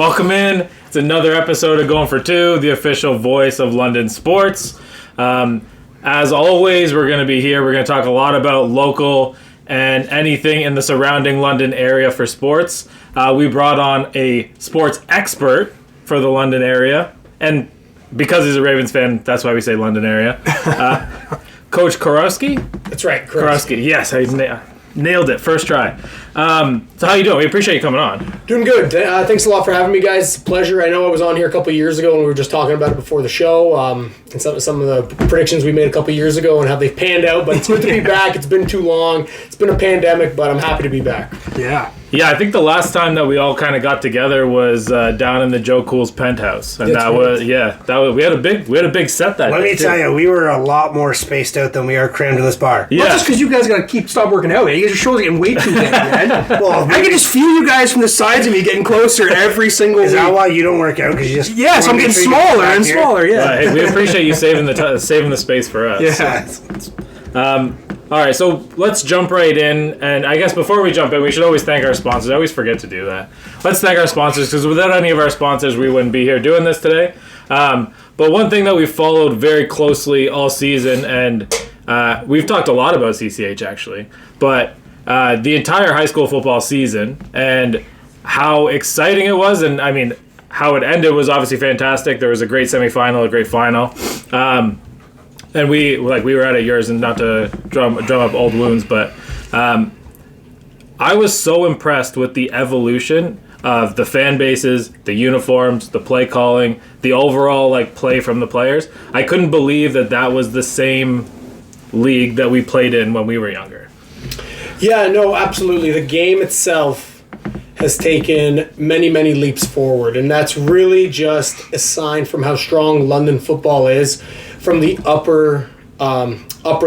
welcome in. It's another episode of Going for Two, the official voice of London sports. As always, we're going to be here. We're going to talk a lot about local and anything in the surrounding London area for sports. We brought on a sports expert for the London area, and because he's a Ravens fan, that's why we say London area. Coach Kurowski? That's right, Kurowski. Yes, I nailed it. First try. So how you doing? We appreciate you coming on. Doing good. Thanks a lot for having me, guys. It's a pleasure. I know I was on here a couple of years ago and we were just talking about it before the show, and some of the predictions we made a couple of years ago and how they've panned out. But it's good to be back. It's been too long. It's been a pandemic, but I'm happy to be back. Yeah, I think the last time that we all kind of got together was down in the Joe Cool's penthouse, and we had a big set that day. Let me tell you, we were a lot more spaced out than we are crammed in this bar. Yeah, not just because you guys got to stop working out. You guys are showing getting way too big, man. Well, I can just feel you guys from the sides of me getting closer every single week. Is that why you don't work out? Because you just I'm getting smaller and smaller. Yeah, hey, we appreciate you saving the space for us. Yeah. All right, so let's jump right in. And I guess before we jump in, we should always thank our sponsors. I always forget to do that. Let's thank our sponsors, because without any of our sponsors, we wouldn't be here doing this today. But one thing that we followed very closely all season, and we've talked a lot about CCH actually, but the entire high school football season and how exciting it was, and I mean, how it ended was obviously fantastic. There was a great semifinal, a great final. And we were at yours, and not to drum up old wounds, but I was so impressed with the evolution of the fan bases, the uniforms, the play calling, the overall play from the players. I couldn't believe that was the same league that we played in when we were younger. Yeah, no, absolutely. The game itself has taken many, many leaps forward, and that's really just a sign from how strong London football is. From the upper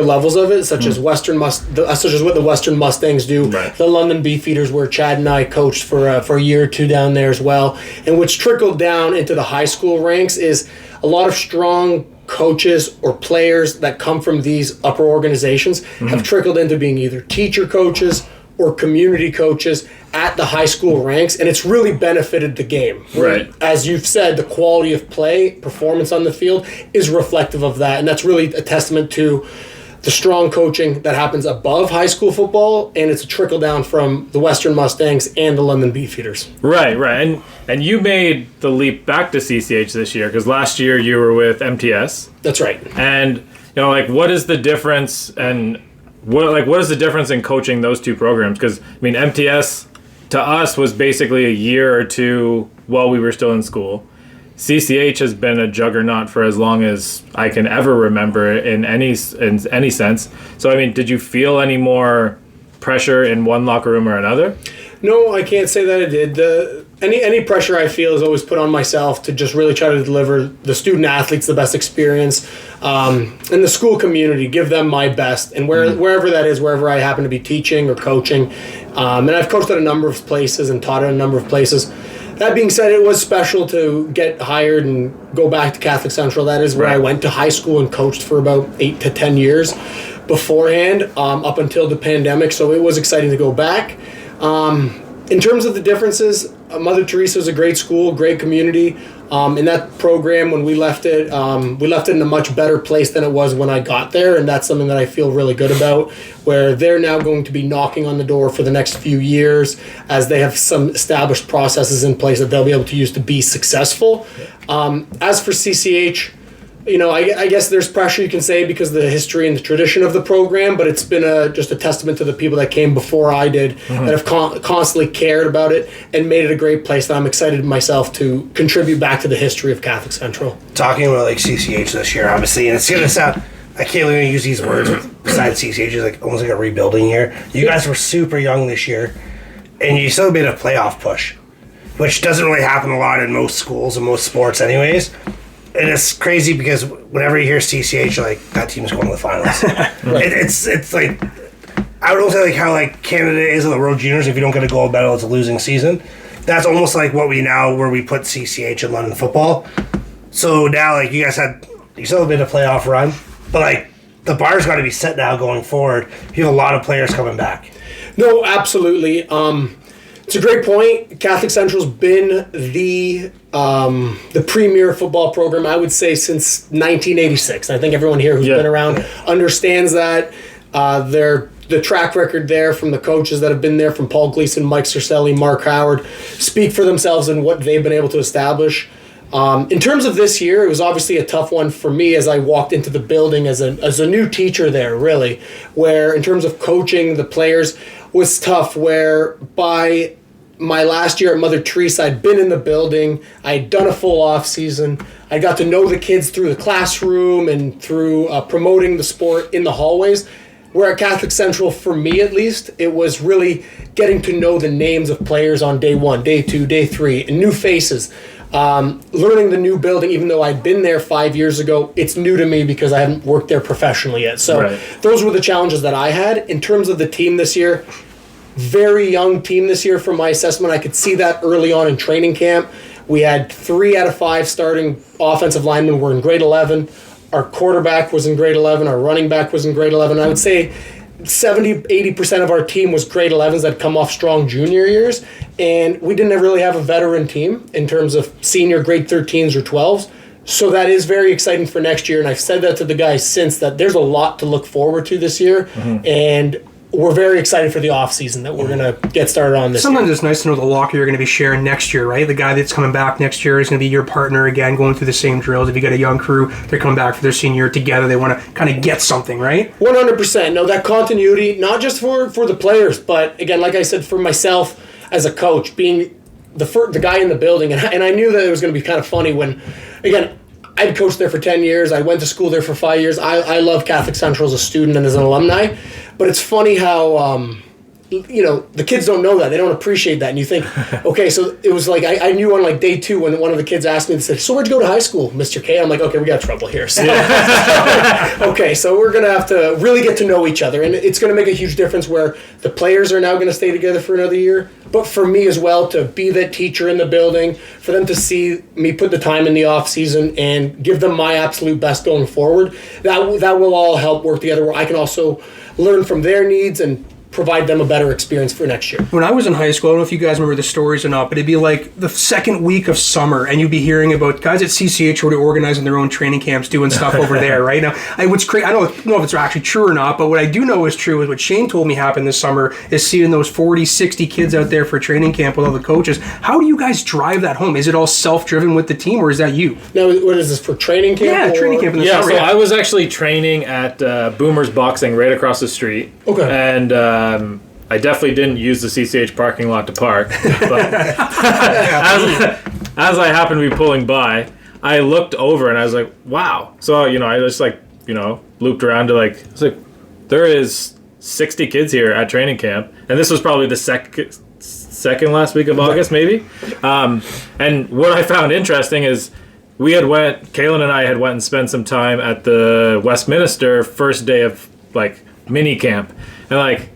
levels of it, such as what the Western Mustangs do, right. The London Beefeaters, where Chad and I coached for a year or two down there as well, and which trickled down into the high school ranks is a lot of strong coaches or players that come from these upper organizations have trickled into being either teacher coaches or community coaches at the high school ranks, and it's really benefited the game. Right. As you've said, the quality of play, performance on the field is reflective of that, and that's really a testament to the strong coaching that happens above high school football, and it's a trickle down from the Western Mustangs and the London Beefeaters. Right. And you made the leap back to CCH this year, because last year you were with MTS. That's right. And what is the difference, and what is the difference in coaching those two programs? Because I mean, MTS to us was basically a year or two while we were still in school. CCH has been a juggernaut for as long as I can ever remember in any sense. So I mean, did you feel any more pressure in one locker room or another? No, I can't say that I did. Any pressure I feel is always put on myself to just really try to deliver the student athletes the best experience, and the school community, give them my best, and wherever that is, wherever I happen to be teaching or coaching. And I've coached at a number of places and taught at a number of places. That being said, it was special to get hired and go back to Catholic Central. That is where I went to high school and coached for about 8 to 10 years beforehand, up until the pandemic. So it was exciting to go back. In terms of the differences, Mother Teresa is a great school, great community. In that program, when we left it in a much better place than it was when I got there, and that's something that I feel really good about, where they're now going to be knocking on the door for the next few years as they have some established processes in place that they'll be able to use to be successful. As for CCH, I guess there's pressure, you can say, because of the history and the tradition of the program, but it's been just a testament to the people that came before I did that have constantly cared about it and made it a great place that I'm excited myself to contribute back to the history of Catholic Central. Talking about CCH this year, obviously, and it's going to sound, I can't even use these words, besides CCH is almost like a rebuilding year. You guys were super young this year, and you still made a playoff push, which doesn't really happen a lot in most schools and most sports anyways. And it's crazy because whenever you hear CCH, you're like, that team's going to the finals. It's like, I would also like how Canada is in the World Juniors. If you don't get a gold medal, it's a losing season. That's almost like what we now, where we put CCH in London football. So now, you guys you still have been a playoff run, but the bar's got to be set now going forward. You have a lot of players coming back. No, absolutely. It's a great point. Catholic Central's been the premier football program, I would say, since 1986. I think everyone here who's been around understands that. The track record there from the coaches that have been there, from Paul Gleason, Mike Cercelli, Mark Howard, speak for themselves and what they've been able to establish. In terms of this year, it was obviously a tough one for me as I walked into the building as a new teacher there, really, where in terms of coaching the players was tough, where by my last year at Mother Teresa, I'd been in the building, I'd done a full off season, I got to know the kids through the classroom and through promoting the sport in the hallways. Where at Catholic Central, for me at least, it was really getting to know the names of players on day 1, day 2, day 3, and new faces. Learning the new building, even though I'd been there 5 years ago, it's new to me because I haven't worked there professionally yet. So those were the challenges that I had. In terms of the team this year, very young team this year from my assessment. I could see that early on in training camp. We had 3 out of 5 starting offensive linemen were in grade 11. Our quarterback was in grade 11. Our running back was in grade 11. I would say 70-80% of our team was grade 11s that come off strong junior years. And we didn't really have a veteran team in terms of senior grade 13s or 12s. So that is very exciting for next year. And I've said that to the guys since, that there's a lot to look forward to this year. And we're very excited for the offseason that we're going to get started on this Sometimes year. it's nice to know the locker you're going to be sharing next year, right? The guy that's coming back next year is going to be your partner again, going through the same drills. If you got a young crew, they're coming back for their senior year together. They want to kind of get something, right? 100%. No, that continuity, not just for the players, but again, like I said, for myself as a coach, being the guy in the building. And I knew that it was going to be kind of funny when, again, I'd coached there for 10 years. I went to school there for 5 years. I love Catholic Central as a student and as an alumni. But it's funny how, the kids don't know that. They don't appreciate that. And you think, okay, so it was like, I knew on like day 2 when one of the kids asked me, they said, so where'd you go to high school, Mr. K? I'm like, okay, we got trouble here. So, okay, so we're going to have to really get to know each other. And it's going to make a huge difference where the players are now going to stay together for another year. But for me as well, to be that teacher in the building, for them to see me put the time in the off season and give them my absolute best going forward, that will all help work together where I can also learn from their needs and provide them a better experience for next year. When I was in high school, I don't know if you guys remember the stories or not, but it'd be like the second week of summer, and you'd be hearing about guys at CCH who are organizing their own training camps, doing stuff over there, right? Now, what's crazy, I don't know if it's actually true or not, but what I do know is true is what Shane told me happened this summer is seeing those 40, 60 kids out there for training camp with all the coaches. How do you guys drive that home? Is it all self-driven with the team, or is that you? Now, what is this, for training camp? Yeah, training camp in the summer. So I was actually training at Boomer's Boxing right across the street. Okay. And I definitely didn't use the CCH parking lot to park. But as I happened to be pulling by, I looked over and I was like, wow. So, I just looped around to it's like, there is 60 kids here at training camp. And this was probably the second last week of August, maybe. And what I found interesting is Kaylin and I had went and spent some time at the Westminster first day of mini camp. And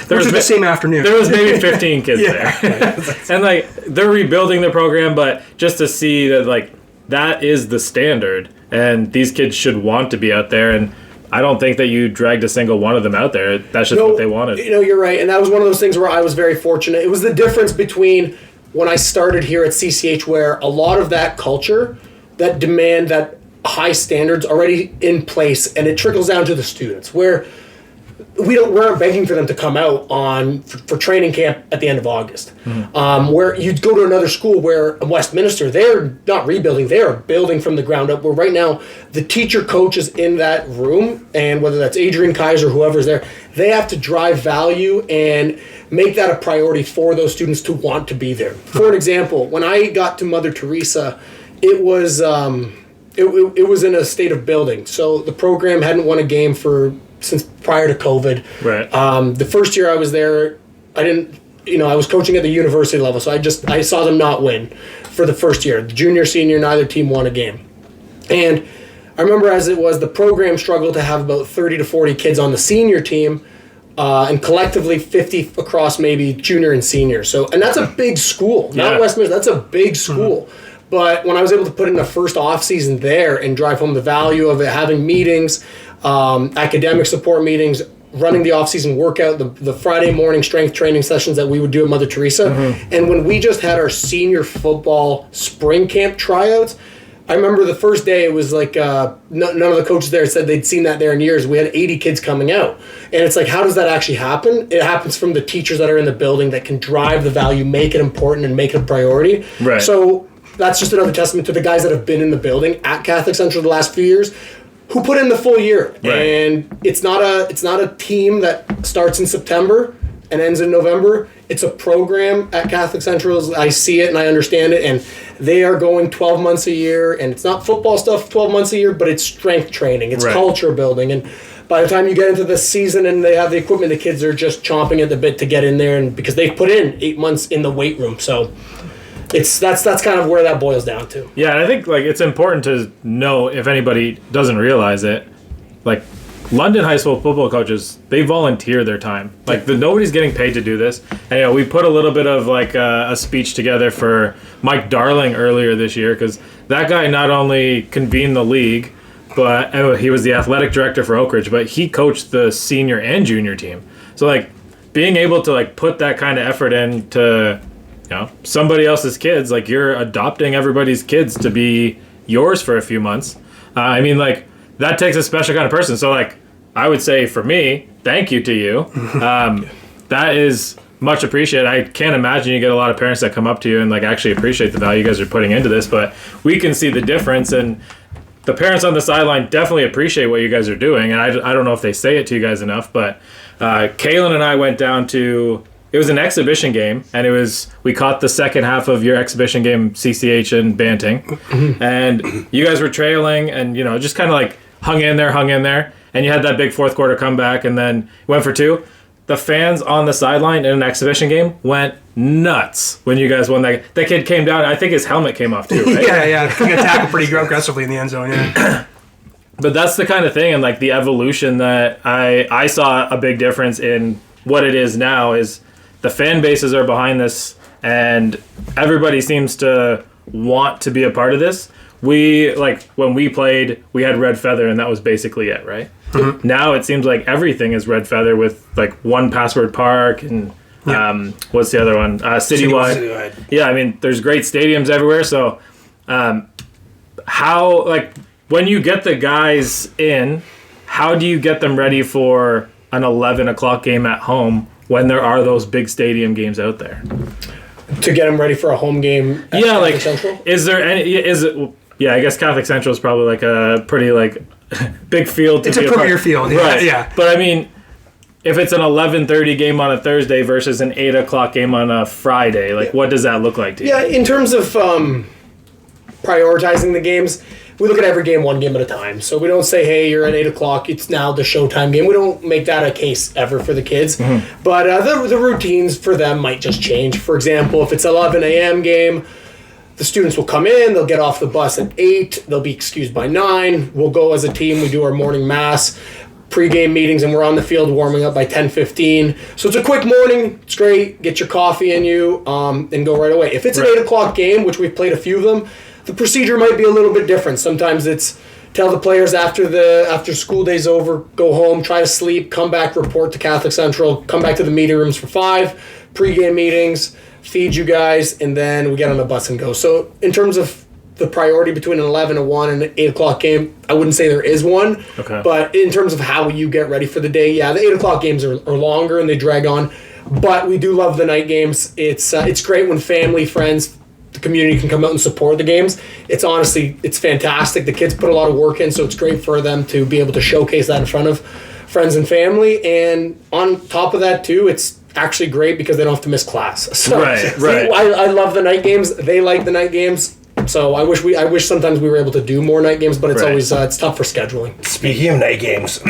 Which was the same afternoon. There was maybe 15 kids there. And they're rebuilding the program, but just to see that that is the standard and these kids should want to be out there, and I don't think that you dragged a single one of them out there. That's just what they wanted. You're right, and that was one of those things where I was very fortunate. It was the difference between when I started here at CCH, where a lot of that culture, that demand, that high standards already in place, and it trickles down to the students, where we aren't begging for them to come out for training camp at the end of August. Where you'd go to another school where Westminster, they're not rebuilding, they are building from the ground up, where right now the teacher coaches in that room, and whether that's Adrian Kaiser, whoever's there, they have to drive value and make that a priority for those students to want to be there. For an example, when I got to Mother Teresa, it was it was in a state of building. So the program hadn't won a game since prior to COVID. Right. The first year I was there, I was coaching at the university level, so I saw them not win for the first year. The junior, senior, neither team won a game. And I remember as it was, the program struggled to have about 30 to 40 kids on the senior team, and collectively 50 across maybe junior and senior. And that's a big school. Not Westminster, that's a big school. Mm-hmm. But when I was able to put in the first off season there and drive home the value of it, having meetings, academic support meetings, running the off-season workout, the Friday morning strength training sessions that we would do at Mother Teresa. And when we just had our senior football spring camp tryouts, I remember the first day it was like none of the coaches there said they'd seen that there in years. We had 80 kids coming out. And it's like, how does that actually happen? It happens from the teachers that are in the building that can drive the value, make it important, and make it a priority. Right. So that's just another testament to the guys that have been in the building at Catholic Central the last few years who put in the full year. Right. And it's not a team that starts in September and ends in November. It's a program at Catholic Central. I see it and I understand it, and they are going 12 months a year, and it's not football stuff 12 months a year, but it's strength training, it's culture building, and by the time you get into the season and they have the equipment, the kids are just chomping at the bit to get in there, and because they've put in 8 months in the weight room, so that's kind of where that boils down to. Yeah, and I think like it's important to know, if anybody doesn't realize it, like London high school football coaches, they volunteer their time. Like nobody's getting paid to do this. And we put a little bit of like a speech together for Mike Darling earlier this year, because that guy not only convened the league, but he was the athletic director for Oak Ridge, but he coached the senior and junior team. So like being able to like put that kind of effort into somebody else's kids, like you're adopting everybody's kids to be yours for a few months. I mean, like, that takes a special kind of person. So, like, I would say for me, thank you to you. That is much appreciated. I can't imagine you get a lot of parents that come up to you and, like, actually appreciate the value you guys are putting into this. But we can see the difference, and the parents on the sideline definitely appreciate what you guys are doing. And I don't know if they say it to you guys enough, but Kaylin and I went down to... It was an exhibition game, and we caught the second half of your exhibition game, CCH and Banting, and you guys were trailing, and just kind of like hung in there, and you had that big fourth quarter comeback, and then went for two. The fans on the sideline in an exhibition game went nuts when you guys won that. That kid came down. I think his helmet came off too, right? yeah. He got tackled pretty aggressively in the end zone. Yeah. But that's the kind of thing, and like the evolution that I saw a big difference in what it is now is. The fan bases are behind this, and everybody seems to want to be a part of this. When we played, we had Red Feather, and that was basically it, right? Mm-hmm. Now it seems like everything is Red Feather with like One Password Park and what's the other one? Citywide. Yeah, I mean, there's great stadiums everywhere. So, how when you get the guys in, how do you get them ready for an 11 o'clock game at home? When there are those big stadium games out there, to get them ready for a home game. At Catholic Central? Is there any? Is it? Yeah, I guess Catholic Central is probably like a pretty like big field. It's a premier field, right? Yeah, but I mean, if it's an 11:30 game on a Thursday versus an 8 o'clock game on a Friday, what does that look like to you? Yeah, in terms of prioritizing the games. We look at every game one game at a time. So we don't say, hey, you're at 8 o'clock, it's now the showtime game. We don't make that a case ever for the kids. Mm-hmm. But the routines for them might just change. For example, if it's 11 a.m. game, the students will come in, they'll get off the bus at 8, they'll be excused by 9. We'll go as a team, we do our morning mass, pre-game meetings, and we're on the field warming up by 10:15. So it's a quick morning, it's great, get your coffee in you, and go right away. If it's an 8 o'clock game, which we've played a few of them, the procedure might be a little bit different. Sometimes it's tell the players after school day's over, go home, try to sleep, come back, report to Catholic Central, come back to the meeting rooms for 5, pre-game meetings, feed you guys, and then we get on the bus and go. So in terms of the priority between an 11, a 1, and an 8 o'clock game, I wouldn't say there is one. Okay. But in terms of how you get ready for the day, yeah, the 8 o'clock games are longer and they drag on. But we do love the night games. It's great when family, friends, the community can come out and support the games. It's fantastic. The kids put a lot of work in, so it's great for them to be able to showcase that in front of friends and family. And on top of that, too, it's actually great because they don't have to miss class. So, right. I love the night games. They like the night games. So I wish sometimes we were able to do more night games, but it's always it's tough for scheduling. Speaking of night games,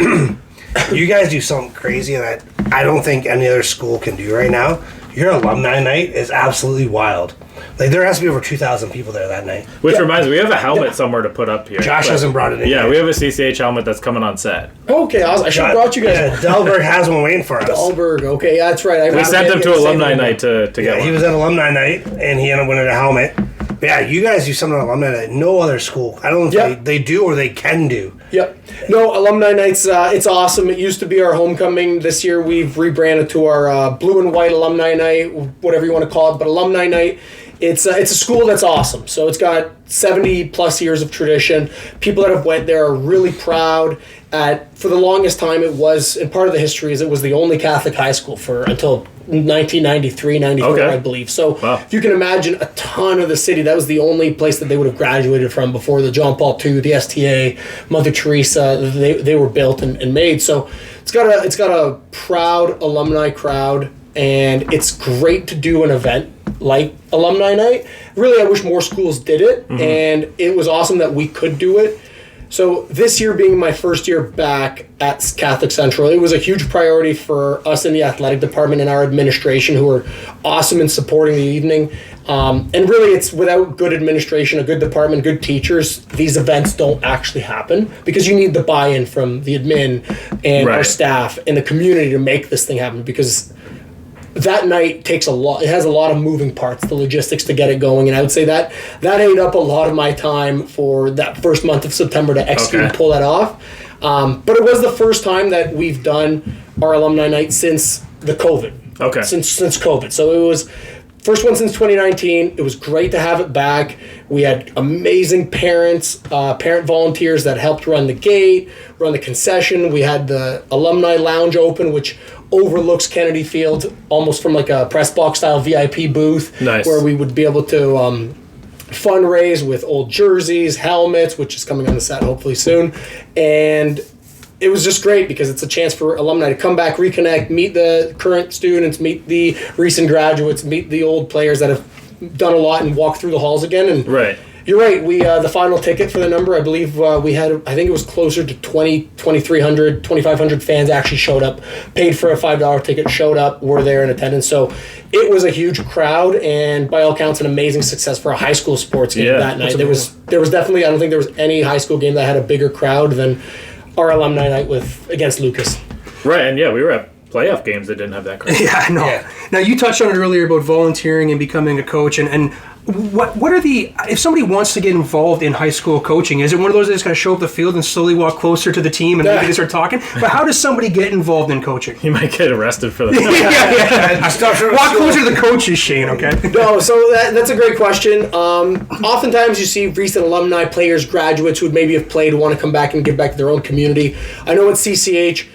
you guys do something crazy that I don't think any other school can do right now. Your alumni night is absolutely wild. Like, there has to be over 2,000 people there that night. Which reminds me, we have a helmet somewhere to put up here. Josh hasn't brought it in yet. We have a CCH helmet that's coming on set. Okay, I should have brought you guys. Yeah, Delberg has one waiting for us. Delberg, okay, yeah, that's right. We sent him to alumni night to get one. He was at alumni night, and he ended up winning a helmet. But yeah, you guys do something on alumni that no other school. I don't know if they do or they can do. Yep. No, alumni nights. It's awesome. It used to be our homecoming. This year we've rebranded to our blue and white alumni night, whatever you want to call it. But alumni night. It's a school that's awesome. So it's got 70 plus years of tradition. People that have went there are really proud. For the longest time, it was, and part of the history is it was the only Catholic high school until 1993, 94, I believe. So if you can imagine a ton of the city, that was the only place that they would have graduated from before the John Paul II, the STA, Mother Teresa, they were built and made. So it's got a proud alumni crowd, and it's great to do an event like alumni night. Really, I wish more schools did it, and it was awesome that we could do it. So this year being my first year back at Catholic Central, it was a huge priority for us in the athletic department and our administration, who were awesome in supporting the evening. And really, it's without good administration, a good department, good teachers, these events don't actually happen, because you need the buy-in from the admin and our staff and the community to make this thing happen, because that night takes a lot. It has a lot of moving parts, the logistics to get it going, and I would say that ate up a lot of my time for that first month of September to execute and pull that off. But it was the first time that we've done our alumni night since the COVID. Okay. Since COVID, so it was first one since 2019. It was great to have it back. We had amazing parent volunteers that helped run the gate, run the concession. We had the alumni lounge open, which overlooks Kennedy Field, almost from like a press box style VIP booth, where we would be able to fundraise with old jerseys, helmets, which is coming on the set hopefully soon. And it was just great because it's a chance for alumni to come back, reconnect, meet the current students, meet the recent graduates, meet the old players that have done a lot and walk through the halls again. And you're right. We the final ticket for the number, I believe we had, I think it was closer to 2,300, 2,500 fans actually showed up, paid for a $5 ticket, showed up, were there in attendance. So it was a huge crowd, and by all counts, an amazing success for a high school sports game that night. There was definitely, I don't think there was any high school game that had a bigger crowd than our alumni night against Lucas. Right, and we were at playoff games that didn't have that crowd. Now, you touched on it earlier about volunteering and becoming a coach, and what are if somebody wants to get involved in high school coaching, is it one of those that just kind of show up the field and slowly walk closer to the team and maybe they start talking? But how does somebody get involved in coaching? You might get arrested for that. Walk closer to the coaches, Shane, okay? No, so that's a great question. Oftentimes you see recent alumni, players, graduates who would maybe have played, want to come back and give back to their own community. I know at CCH,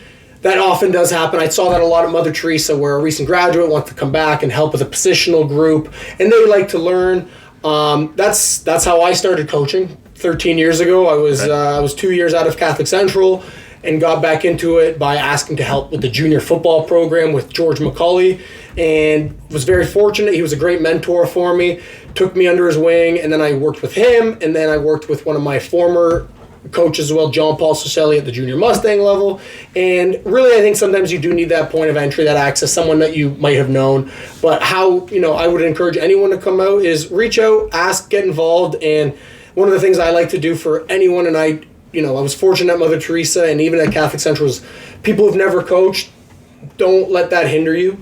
that often does happen. I saw that a lot at Mother Teresa, where a recent graduate wants to come back and help with a positional group, and they like to learn. That's how I started coaching 13 years ago. I was 2 years out of Catholic Central and got back into it by asking to help with the junior football program with George McCauley, and was very fortunate. He was a great mentor for me, took me under his wing, and then I worked with him, and then I worked with one of my former coach as well, John Paul Cicelli, at the junior Mustang level. And really, I think sometimes you do need that point of entry, that access, someone that you might have known. But how, I would encourage anyone to come out is reach out, ask, get involved. And one of the things I like to do for anyone, and I was fortunate at Mother Teresa and even at Catholic Central, is people who've never coached, don't let that hinder you.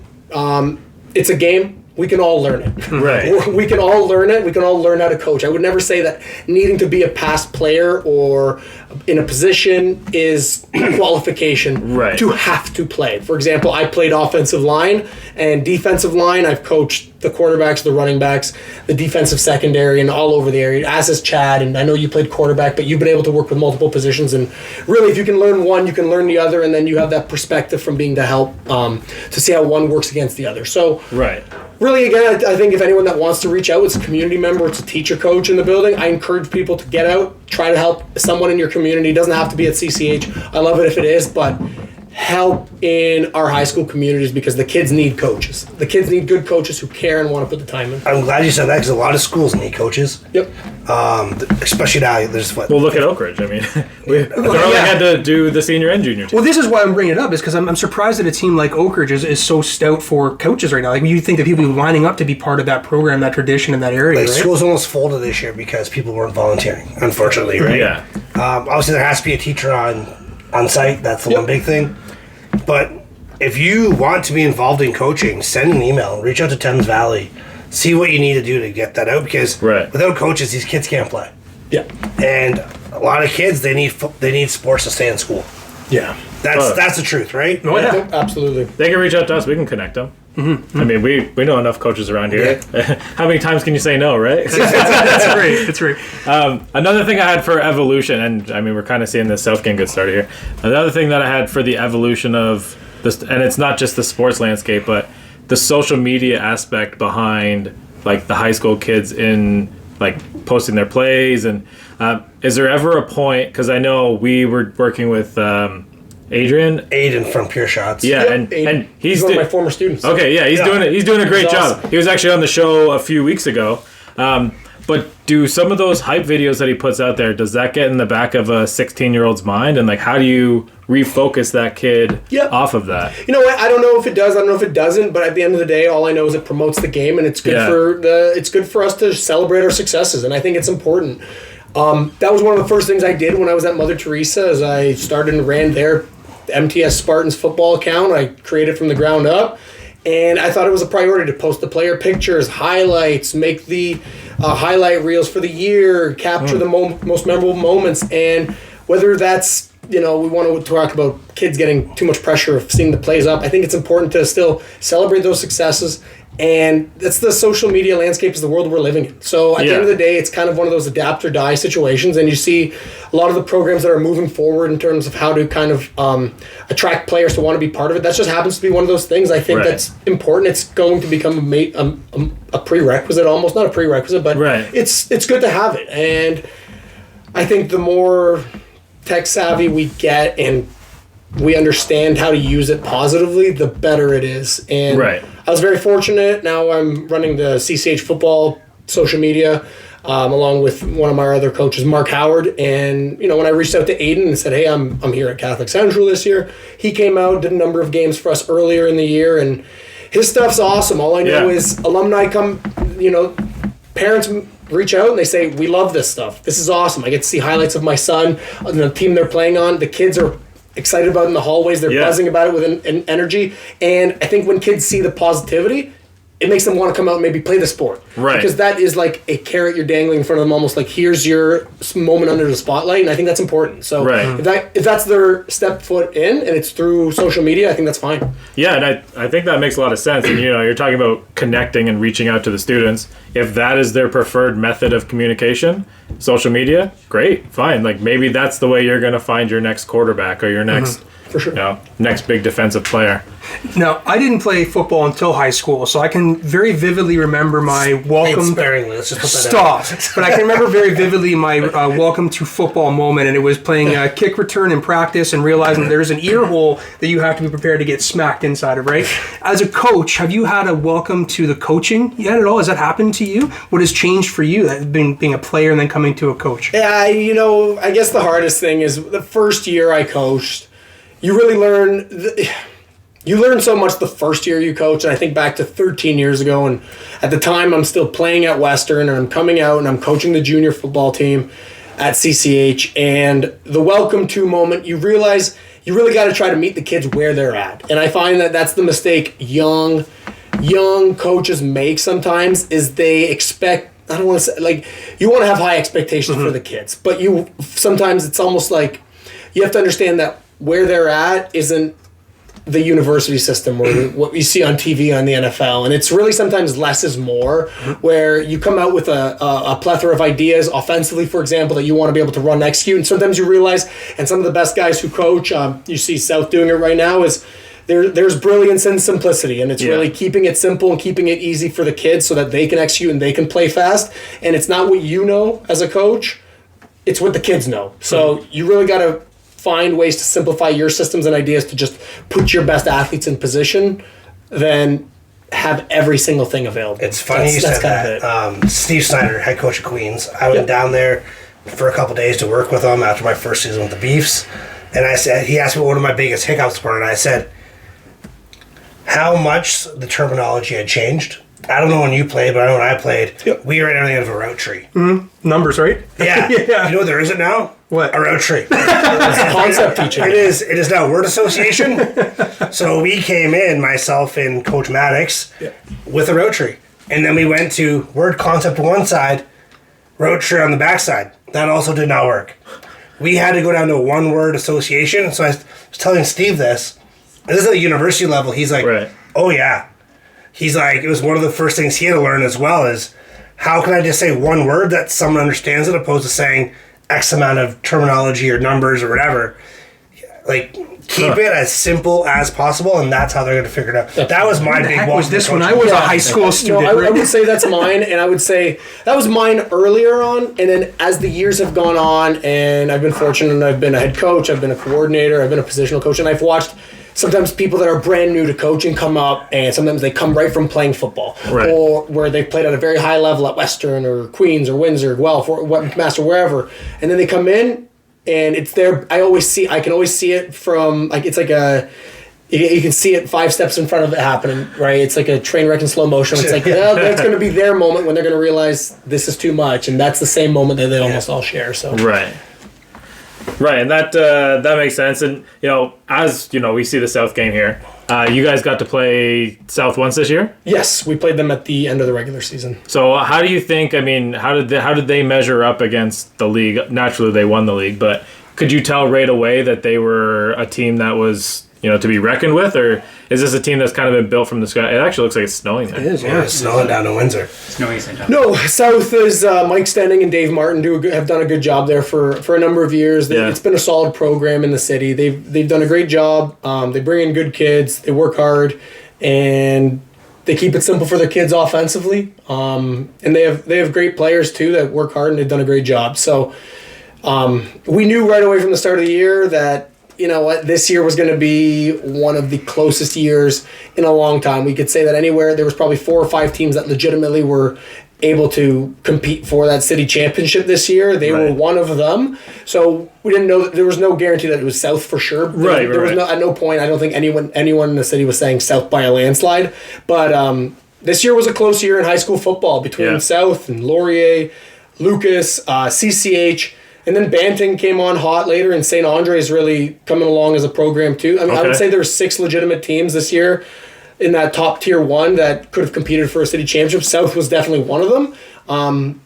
It's a game. We can all learn it. Right. We can all learn it. We can all learn how to coach. I would never say that needing to be a past player or in a position is a qualification to have to play. For example, I played offensive line and defensive line. I've coached the quarterbacks, the running backs, the defensive secondary, and all over the area, as has Chad. And I know you played quarterback, but you've been able to work with multiple positions. And really, if you can learn one, you can learn the other, and then you have that perspective from being to help to see how one works against the other. So really, again, I think if anyone that wants to reach out, it's a community member, it's a teacher, coach in the building, I encourage people to get out, try to help someone in your community. It doesn't have to be at CCH. I love it if it is, but help in our high school communities, because the kids need coaches. The kids need good coaches who care and want to put the time in. I'm glad you said that, because a lot of schools need coaches. Yep. Especially now, there's what? Well, look at Oak Ridge. I mean, we only had to do the senior and junior team. Well, this is why I'm bringing it up, is because I'm surprised that a team like Oak Ridge is so stout for coaches right now. Like, you think that people are lining up to be part of that program, that tradition in that area, right? Schools almost folded this year because people weren't volunteering, unfortunately, right? Yeah. Obviously, there has to be a teacher on site. That's the one big thing. But if you want to be involved in coaching, send an email. Reach out to Thames Valley. see what you need to do to get that out, because Right. without coaches, these kids can't play. Yeah. And a lot of kids, they need sports to stay in school. Yeah. That's the truth, right? Oh, yeah. Absolutely. They can reach out to us. We can connect them. Mm-hmm. I mean, we know enough coaches around here. How many times can you say no, right? That's great. That's great. Another thing I had for evolution, and I mean, we're kind of seeing the South game get started here. Another thing that I had for the evolution of this, and it's not just the sports landscape, but the social media aspect behind like the high school kids in like posting their plays. And is there ever a point, because I know we were working with Aiden from Pure Shots. Yeah, Yep, and Aiden. he's one of my former students. Okay, yeah, he's doing it. He's doing a great He's job. awesome. He was actually on the show a few weeks ago. But do some of those hype videos that he puts out there, does that get in the back of a 16-year-old's mind? And like, how do you refocus that kid Yep. off of that? You know what? I don't know if it does. I don't know if it doesn't. But at the end of the day, all I know is it promotes the game, and it's good it's good for us to celebrate our successes. And I think it's important. That was one of the first things I did when I was at Mother Teresa. As I started and ran their MTS Spartans football account, I created from the ground up. And I thought it was a priority to post the player pictures, highlights, make the highlight reels for the year, capture the most memorable moments. And whether that's, we want to talk about kids getting too much pressure of seeing the plays up, I think it's important to still celebrate those successes. And that's the social media landscape, is the world we're living in. So at the end of the day, it's kind of one of those adapt or die situations. And you see a lot of the programs that are moving forward in terms of how to kind of attract players to want to be part of it. That just happens to be one of those things. I think that's important. It's going to become a prerequisite, almost not a prerequisite, but it's good to have it. And I think the more tech savvy we get and we understand how to use it positively, the better it is. And I was very fortunate. Now I'm running the CCH football social media along with one of my other coaches, Mark Howard. And, when I reached out to Aiden and said, hey, I'm here at Catholic Central this year, he came out, did a number of games for us earlier in the year, and his stuff's awesome. All I know is alumni come, parents reach out and they say, we love this stuff. This is awesome. I get to see highlights of my son on the team they're playing on. The kids are excited about it in the hallways. They're buzzing about it with an energy. And I think when kids see the positivity, it makes them want to come out and maybe play the sport. Right. Because that is like a carrot you're dangling in front of them, almost like, here's your moment under the spotlight. And I think that's important. So if that's their step foot in and it's through social media, I think that's fine. Yeah, and I think that makes a lot of sense. And, you're talking about connecting and reaching out to the students. If that is their preferred method of communication, social media, great, fine. Like, maybe that's the way you're going to find your next quarterback or your next... For sure. Next big defensive player. Now, I didn't play football until high school, so I can very vividly remember my welcome. Sparingly. Let's just put that Stop. But I can remember very vividly my welcome to football moment, and it was playing kick return in practice and realizing there's an ear hole that you have to be prepared to get smacked inside of, right? As a coach, have you had a welcome to the coaching yet at all? Has that happened to you? What has changed for you, that being a player and then coming to a coach? Yeah, I guess the hardest thing is the first year I coached, you really learn. You learn so much the first year you coach, and I think back to 13 years ago, and at the time I'm still playing at Western, and I'm coming out and I'm coaching the junior football team at CCH, and the welcome to moment, you realize you really got to try to meet the kids where they're at, and I find that that's the mistake young coaches make sometimes, is they expect, I don't want to say, like, you want to have high expectations for the kids, but sometimes it's almost like you have to understand that where they're at isn't the university system or what you see on TV on the NFL. And it's really sometimes less is more, where you come out with a plethora of ideas offensively, for example, that you want to be able to run and execute. And sometimes you realize, and some of the best guys who coach, you see South doing it right now, is there's brilliance in simplicity. And it's really keeping it simple and keeping it easy for the kids so that they can execute and they can play fast. And it's not what you know as a coach, it's what the kids know. So you really got to find ways to simplify your systems and ideas to just put your best athletes in position, then have every single thing available. It's funny you said that. Steve Snyder, head coach of Queens, I went down there for a couple days to work with him after my first season with the Beefs, and he asked me what one of my biggest hiccups were, and I said how much the terminology had changed. I don't know when you played, but I know when I played, we ran everything out of a route tree. Numbers, right? Yeah. You know what there isn't now? What? A route tree. It's a concept feature. It is now word association. So we came in, myself and Coach Maddox, with a route tree. And then we went to word concept on one side, road trip on the back side. That also did not work. We had to go down to a one-word association. So I was telling Steve this. And this is at the university level. He's like, Right. oh, yeah. He's like, it was one of the first things he had to learn as well is how can I just say one word that someone understands it opposed to saying X amount of terminology or numbers or whatever. Like, keep it as simple as possible, and that's how they're going to figure it out. That was my big Heck walk. was this when I was a high school student? I would say that's mine, and I would say that was mine earlier on, and then as the years have gone on, and I've been fortunate, and I've been a head coach, I've been a coordinator, I've been a positional coach, and I've watched sometimes people that are brand new to coaching come up, and sometimes they come right from playing football, Right. or where they've played at a very high level at Western or Queens or Windsor, Guelph, or Master, wherever, and then they come in, and it's there. I can always see it from, like, it's like you can see it 5 steps in front of it happening, right? It's like a train wreck in slow motion. It's like, well, that's going to be their moment when they're going to realize this is too much, and that's the same moment that they almost all share. So Right. Right, and that makes sense. And, as, we see the South game here, you guys got to play South once this year? yes, we played them at the end of the regular season. So how do you think, how did they measure up against the league? Naturally, they won the league, but could you tell right away that they were a team that was, to be reckoned with? Or is this a team that's kind of been built from the sky? It actually looks like it's snowing there. It is, Yeah, it's snowing down in Windsor. Snowy St. John. No, South is Mike Stenning and Dave Martin have done a good job there for a number of years. Yeah. It's been a solid program in the city. They've done a great job. They bring in good kids. They work hard, and they keep it simple for their kids offensively. And they have great players too that work hard, and they've done a great job. So we knew right away from the start of the year that, this year was going to be one of the closest years in a long time. We could say that anywhere. There was probably 4 or 5 teams that legitimately were able to compete for that city championship this year. They were Right. one of them. So we didn't know that there was no guarantee that it was South for sure. There was at no point, I don't think anyone in the city was saying South by a landslide. But this year was a close year in high school football between South and Laurier, Lucas, CCH. And then Banting came on hot later, and St. Andre is really coming along as a program too. I mean, I would say there were 6 legitimate teams this year in that top tier 1 that could have competed for a city championship. South was definitely one of them, and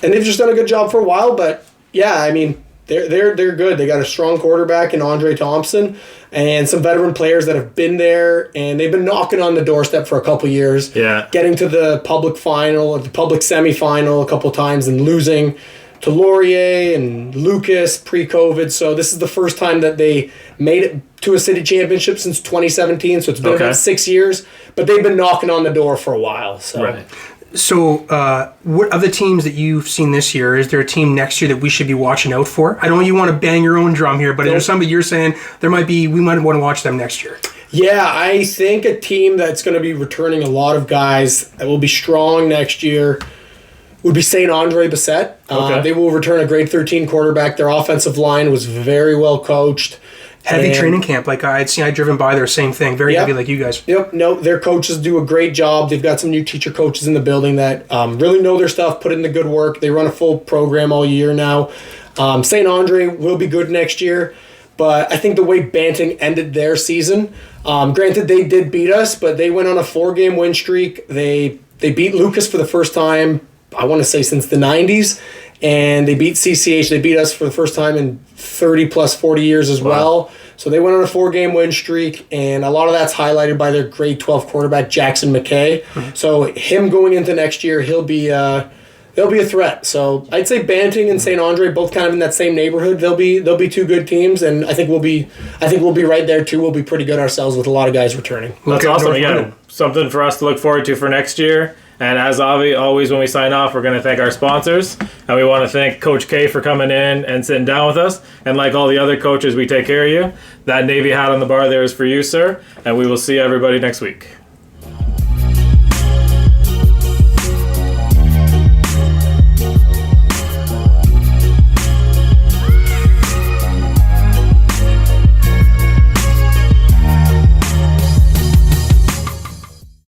they've just done a good job for a while. But yeah, I mean, they're good. They got a strong quarterback in Andre Thompson, and some veteran players that have been there, and they've been knocking on the doorstep for a couple years. Yeah, getting to the public final or the public semifinal a couple times and losing to Laurier and Lucas pre-COVID. So this is the first time that they made it to a city championship since 2017. So it's been about 6 years, but they've been knocking on the door for a while. So. Right. So, what of the teams that you've seen this year, is there a team next year that we should be watching out for? I don't know you want to bang your own drum here, but is there somebody you're saying we might want to watch them next year? Yeah, I think a team that's going to be returning a lot of guys that will be strong next year would be St. Andre Bassett. They will return a grade 13 quarterback. Their offensive line was very well coached. Heavy training camp, like I'd driven by there, same thing, very heavy like you guys. Yep, no, their coaches do a great job. They've got some new teacher coaches in the building that really know their stuff, put in the good work. They run a full program all year now. St. Andre will be good next year, but I think the way Banting ended their season, granted they did beat us, but they went on a 4-game win streak. They beat Lucas for the first time, I want to say since the 90s, and they beat CCH. They beat us for the first time in 30 plus 40 years as well. So they went on a 4-game win streak, and a lot of that's highlighted by their grade 12 quarterback, Jackson McKay. So him going into next year, they'll be a threat. So I'd say Banting and St. Andre both kind of in that same neighborhood. They'll be 2 good teams, and I think we'll be right there too. We'll be pretty good ourselves with a lot of guys returning. That's awesome. Again, something for us to look forward to for next year. And as always, when we sign off, we're going to thank our sponsors. And we want to thank Coach K for coming in and sitting down with us. And like all the other coaches, we take care of you. That Navy hat on the bar there is for you, sir. And we will see everybody next week.